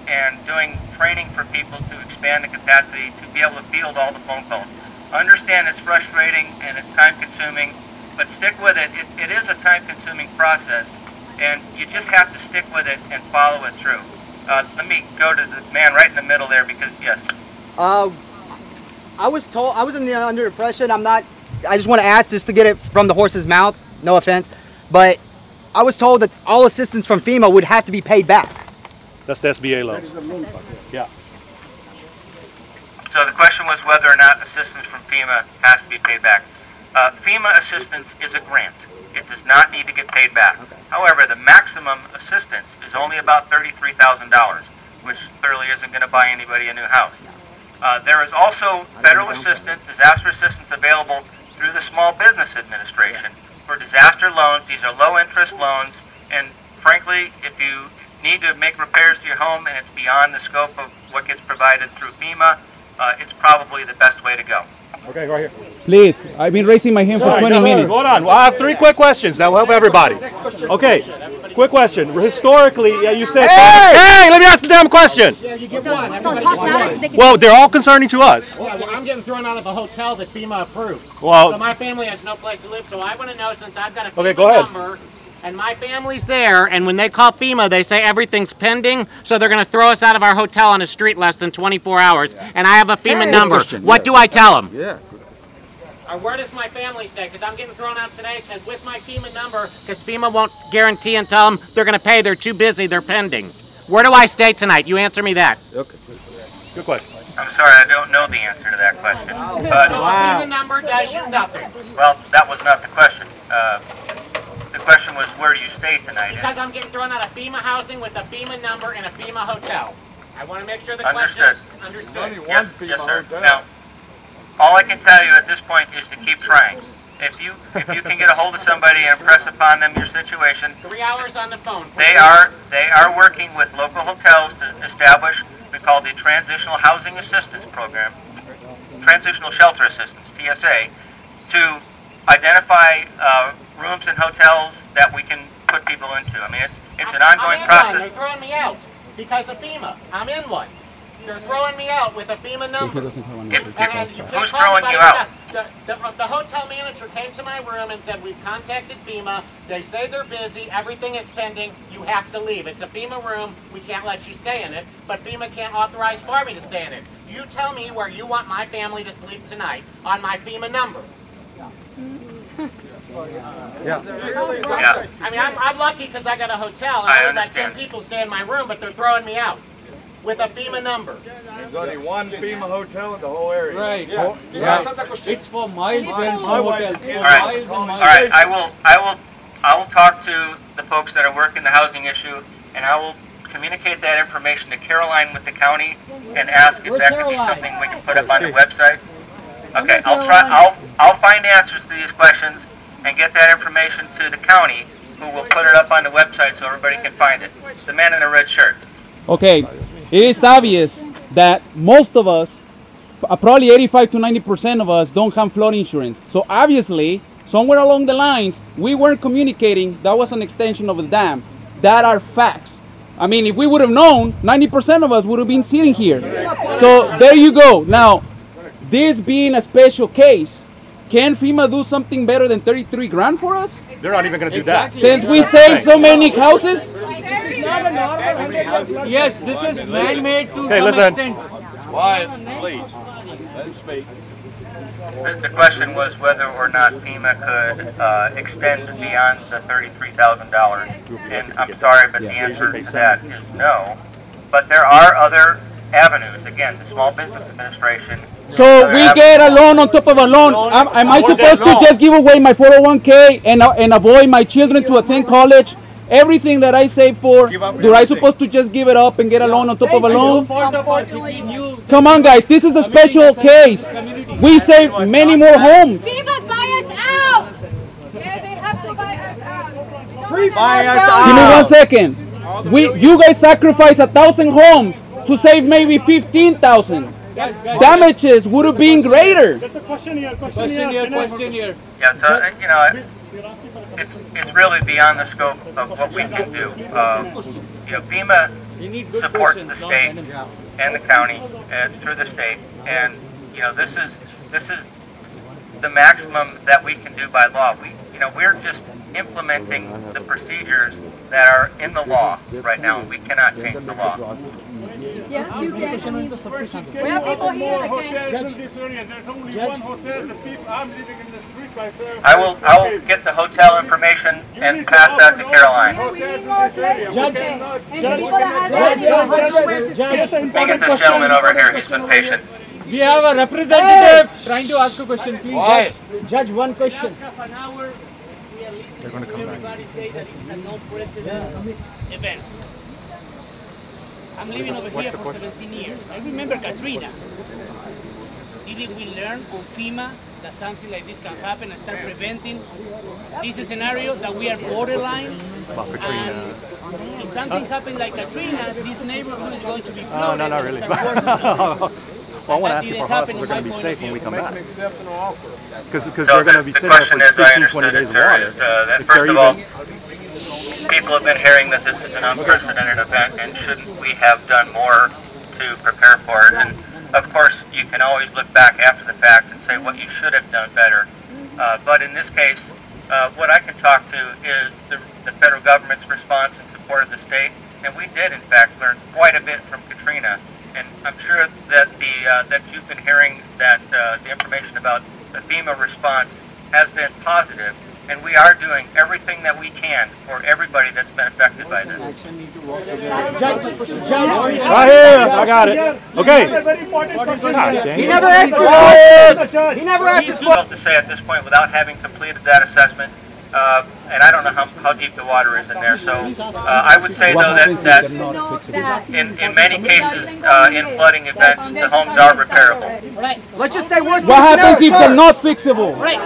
and doing training for people to expand the capacity to be able to field all the phone calls. I understand it's frustrating and it's time consuming, but stick with it. It is a time consuming process, and you just have to stick with it and follow it through. Let me go to the man right in the middle there, because yes. I was told, I was under the impression, I just want to ask just to get it from the horse's mouth, no offense, but I was told that all assistance from FEMA would have to be paid back. That's the SBA loans. Yeah. So the question was whether or not assistance from FEMA has to be paid back. FEMA assistance is a grant. It does not need to get paid back. Okay. However, the maximum assistance is only about $33,000, which clearly isn't going to buy anybody a new house. There is also federal assistance, disaster assistance available through the Small Business Administration for disaster loans. These are low-interest loans, and frankly, if you need to make repairs to your home and it's beyond the scope of what gets provided through FEMA, it's probably the best way to go. Okay, right here. Please, I've been raising my hand for 20 minutes. Hold on, well, I have 3 quick questions that will help everybody. Okay, quick question. Historically, you said... Hey, let me ask the damn question. Yeah, you get one. Well, they're all concerning to us. Well, I'm getting thrown out of a hotel that FEMA approved. Well, so my family has no place to live, so I want to know, since I've got a okay, FEMA go ahead. number, and my family's there, and when they call FEMA, they say everything's pending, so they're going to throw us out of our hotel on the street less than 24 hours, and I have a FEMA number. What do I tell them? Yeah. Or where does my family stay? Because I'm getting thrown out today with my FEMA number, because FEMA won't guarantee and tell them they're going to pay. They're too busy. They're pending. Where do I stay tonight? You answer me that. Okay. Good question. I'm sorry, I don't know the answer to that question. But, so a FEMA number does you nothing. Well, that was not the question. The question was, where do you stay tonight? Because I'm getting thrown out of FEMA housing with a FEMA number and a FEMA hotel. I want to make sure the Understood. question is understood. Yes, yes, sir. Now, all I can tell you at this point is to keep trying. If you can get a hold of somebody and impress upon them your situation, 3 hours on the phone. They are working with local hotels to establish we call the Transitional Housing Assistance Program, Transitional Shelter Assistance (TSA), to identify rooms and hotels that we can put people into. I mean, it's an ongoing process. They're throwing me out because of FEMA. I'm in one. They're throwing me out with a FEMA number. Who's throwing you out? The hotel manager came to my room and said, we've contacted FEMA. They say they're busy. Everything is pending. You have to leave. It's a FEMA room. We can't let you stay in it. But FEMA can't authorize Harvey to stay in it. You tell me where you want my family to sleep tonight on my FEMA number. Yeah. I mean, I'm lucky because I got a hotel. And I only let 10 people stay in my room, but they're throwing me out with a FEMA number. There's only one FEMA hotel in the whole area. Right. Yeah. It's for miles and hotels. All right. I will talk to the folks that are working the housing issue, and I will communicate that information to Caroline with the county and ask if that could be something we can put up on the website. Okay. I'll find answers to these questions and get that information to the county, who will put it up on the website so everybody can find it. The man in the red shirt. Okay. It is obvious that most of us, probably 85 to 90% of us, don't have flood insurance. So obviously, somewhere along the lines, we weren't communicating that was an extension of the dam. That are facts. I mean, if we would have known, 90% of us would have been sitting here. So there you go. Now, this being a special case, can FEMA do something better than 33 grand for us? They're not even going to do that. Since we saved so many houses? This is not a normal. Yes, this is man-made to Okay, some listen. extent. Quiet, please. Let him speak. The question was whether or not FEMA could extend beyond the $33,000. And I'm sorry, but the answer to that is no. But there are other avenues. Again, the Small Business Administration. So we get a loan on top of a loan. Am I supposed to just give away my 401k and avoid my children to attend college? Everything that I save for, do I supposed to just give it up and get a loan on top of a loan? Come on, guys, this is a special case. We save many more homes. FEMA buy us out. Yeah, they have to buy us out. Give me 1 second. You guys sacrifice 1,000 homes to save maybe 15,000. Damages would have been greater. That's a question here. Question here. Yeah, so you know, it's really beyond the scope of what we can do. You know, FEMA supports the state and the county through the state, and you know, this is the maximum that we can do by law. We're just implementing the procedures that are in the law right now. We cannot change the law. Yes, you can. We have people here that can. I will get the hotel information and pass that to Caroline. Let me get this gentleman over here. He's been patient. We have a representative trying to ask a question, please. Judge, one question. They're going to come back. Everybody say that it's a no precedent event. I'm living over here for 17 years. I remember Katrina. Didn't we learn on FEMA that something like this can happen and start preventing this scenario that we are borderline? And if something happens like Katrina, this neighborhood is going to be flooded. No, not really. Well, I want to ask you for how houses are going to be safe when we come back. Because they're going to be sitting there for 15, 20 days of water. First of all, people have been hearing that this is an unprecedented event, and shouldn't we have done more to prepare for it? And of course, you can always look back after the fact and say what you should have done better. But in this case, what I can talk to is the federal government's response in support of the state, and we did, in fact, learn quite a bit from Katrina. And I'm sure that that you've been hearing that the information about the FEMA response has been positive, and we are doing everything that we can for everybody that's been affected by this. Right here, I got it. Okay. He never asked this question. He never asked this question. To say at this point, without having completed that assessment, and I don't know how deep the water is in there, so I would say though that in many cases, in flooding events, the homes are repairable. Let's just say worst. What happens if they're not fixable? Wait.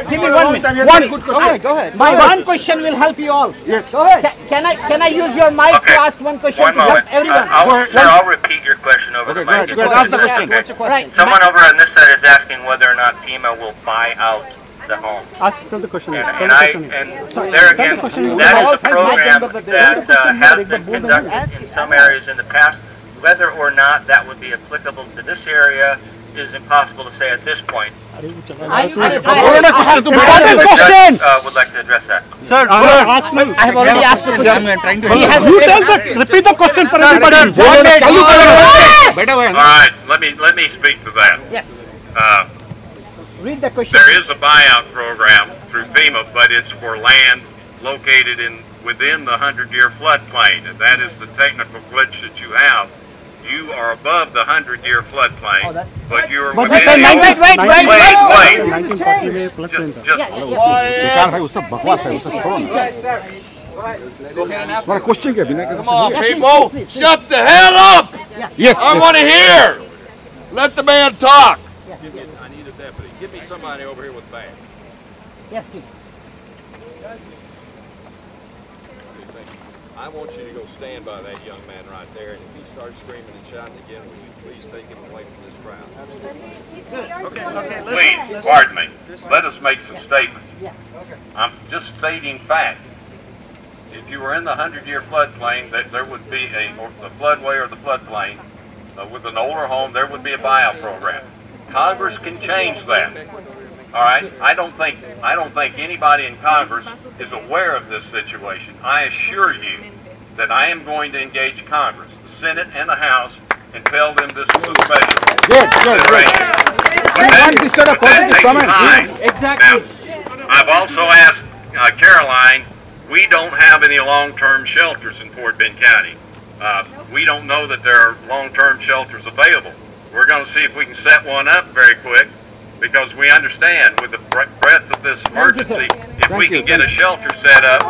Give me 1 minute. Go ahead. My one question will help you all. Yes. Go ahead. Can I use your mic to ask one question One to help moment. everyone? I'll repeat your question over the mic. What's your question? Someone over on this side is asking whether or not FEMA will buy out the home. Ask the question. And there again, that is a program that has been conducted in some areas in the past. Whether or not that would be applicable to this area is impossible to say at this point. I would like to address that. Sir, ask me. have already asked the question. Repeat the question for everybody. All right, let me speak to that. Yes. Read the question. There is a buyout program through FEMA, but it's for land located within the 100-year floodplain, and that is the technical glitch that you have. You are above the 100-year floodplain, but you are within. Come on, people, shut the hell up! Yes. I want to hear. Let the man talk. I need a deputy. Give me somebody over here with a bag. Yes, please. I want you to go stand by that young man right there, and if he starts screaming and shouting again, will you please take him away from this crowd? Please, pardon me. Let us make some statements. Yes. I'm just stating fact. if you were in the 100-year floodplain, that there would be the floodway or the floodplain with an older home, there would be a buyout program. Congress can change that. All right, I don't think anybody in Congress is aware of this situation. I assure you that I am going to engage Congress, the Senate and the House, and tell them this is a special consideration. Exactly. Now, I've also asked Caroline, we don't have any long-term shelters in Fort Bend County. We don't know that there are long-term shelters available. We're going to see if we can set one up very quick, because we understand with the breadth of this emergency, if we can get a shelter set up,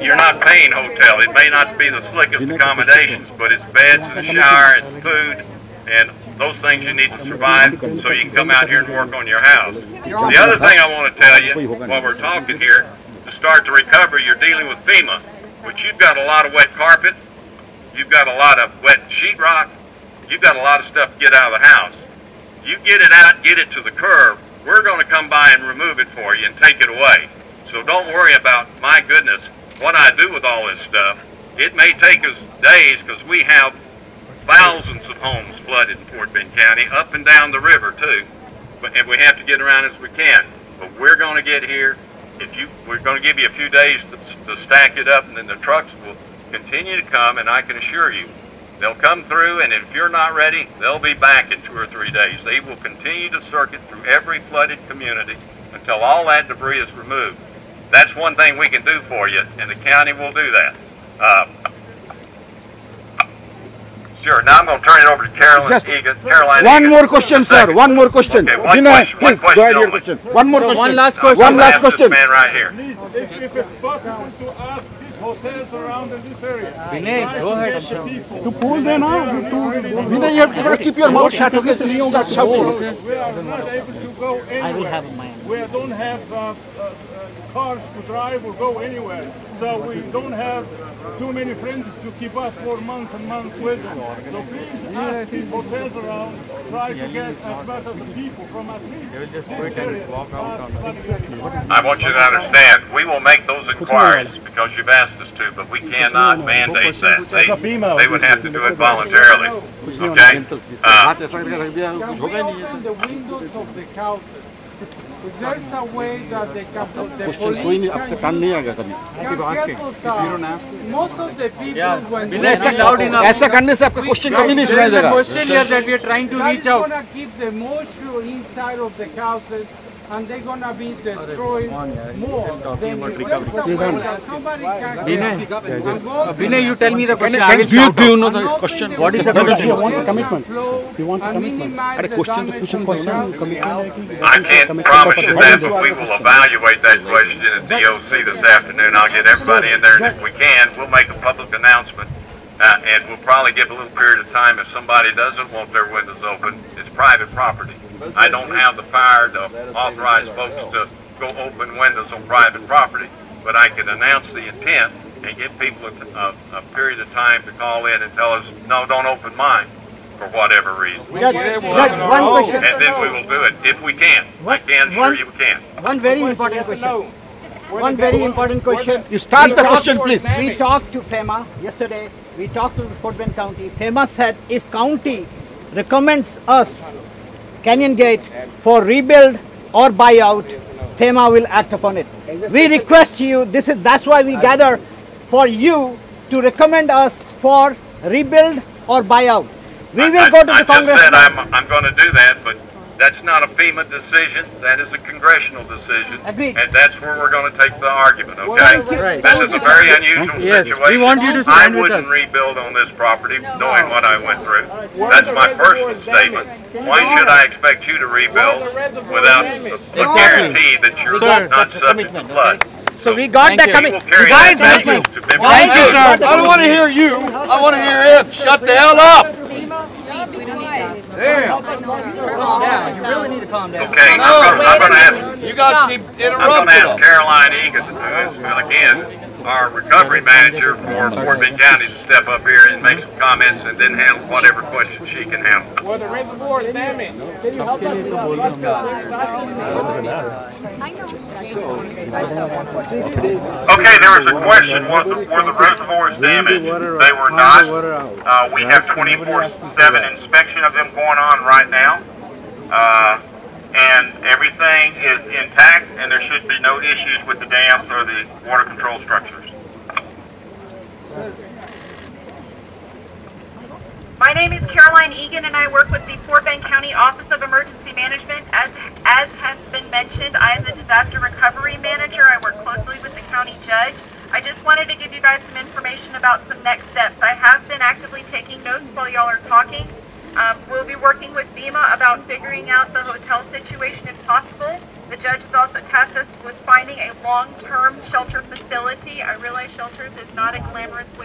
you're not paying hotel. It may not be the slickest accommodations, but it's beds and a shower and food and those things you need to survive so you can come out here and work on your house. The other thing I want to tell you while we're talking here, to start the recovery, you're dealing with FEMA, which you've got a lot of wet carpet, you've got a lot of wet sheetrock, you've got a lot of stuff to get out of the house. You get it out, get it to the curb, we're going to come by and remove it for you and take it away. So don't worry about, my goodness, what I do with all this stuff. It may take us days because we have thousands of homes flooded in Fort Bend County, up and down the river too. And we have to get around as we can. But we're going to get here. We're going to give you a few days to stack it up, and then the trucks will continue to come, and I can assure you, they'll come through, and if you're not ready, they'll be back in 2 or 3 days. They will continue to circuit through every flooded community until all that debris is removed. That's one thing we can do for you, and the county will do that. Sure, now I'm going to turn it over to Caroline. One more question, sir. One more question. Okay, one question, please, go ahead your question. One more question. One last question. One last question. This man right here. If it's possible to ask these hotels around in this area. Vinay, go ahead. To pull them out. Vinay, you have to keep your mouth shut, okay? So you start shouting. We are not able to go anywhere. I will have mine. We don't have cars to drive or go anywhere. So we don't have too many friends to keep us for months and months with them. So please ask these hotels around, try to get as much of the people from at least. They will just quit and walk out on us. I want you to understand, we will make those inquiries because you've asked us to, but we cannot mandate that. They would have to do it voluntarily. Okay? The windows of the house. If there's a way that they can put the police most of the people when they loud enough. ऐसा करने से आपका question कभी नहीं सुना जाएगा. Question here that we are trying to reach out. They're gonna keep the moisture inside of the houses, and they're gonna be destroying more than Vinay, you tell me the question. Do you know the question? What is the question? He wants a commitment. He wants a commitment. I can't promise you that, but we will evaluate that question at DOC this afternoon. I'll get everybody in there, and if we can, we'll make a public announcement. And we'll probably give a little period of time if somebody doesn't want their windows open. It's private property. I don't have the power to authorize folks to go open windows on private property, but I can announce the intent and give people a period of time to call in and tell us, no, don't open mine, for whatever reason. Judge, one question. And then we will do it if we can. I can assure you we can. One very important question. One very important question. You start the question, please. We talked to FEMA yesterday. We talked to Fort Bend County. FEMA said if county recommends us Canyon Gate for rebuild or buyout, FEMA will act upon it. We request you, that's why we gather for you to recommend us for rebuild or buyout. We will go to the Congress. I just said I'm going to do that, but that's not a FEMA decision. That is a congressional decision. Agreed. And that's where we're going to take the argument, okay? Right. This is a very unusual situation. We want you to stand with us. I wouldn't rebuild on this property knowing what I went through. That's my personal statement. Why should I expect you to rebuild without the guarantee that you're not subject to flood? So we got the commitment. Guys, thank you. Thank you, sir. I don't want to hear you. I want to hear him. Shut the hell up. Yeah, you really need to calm down. Okay, I'm going to ask. You guys keep interrupting. I'm going to ask Caroline Egan, who is, again, our recovery manager for Fort Bend County to step up here and make some comments and then handle whatever questions she can handle. Well, the reservoir is damaged. Can you help us with Okay, there was a question, were the reservoirs damaged? They were not. We have 24/7 inspection of them going on right now. And everything is intact, and there should be no issues with the dams or the water control structures. My name is Caroline Egan, and I work with the Fort Bend County Office of Emergency Management. As has been mentioned, I am the disaster recovery manager. I work closely with the county judge. I just wanted to give you guys some information about some next steps. I have been actively taking notes while y'all are talking. We'll be working with FEMA about figuring out the hotel situation if possible. The judge has also tasked us with finding a long-term shelter facility. I realize shelters is not a glamorous way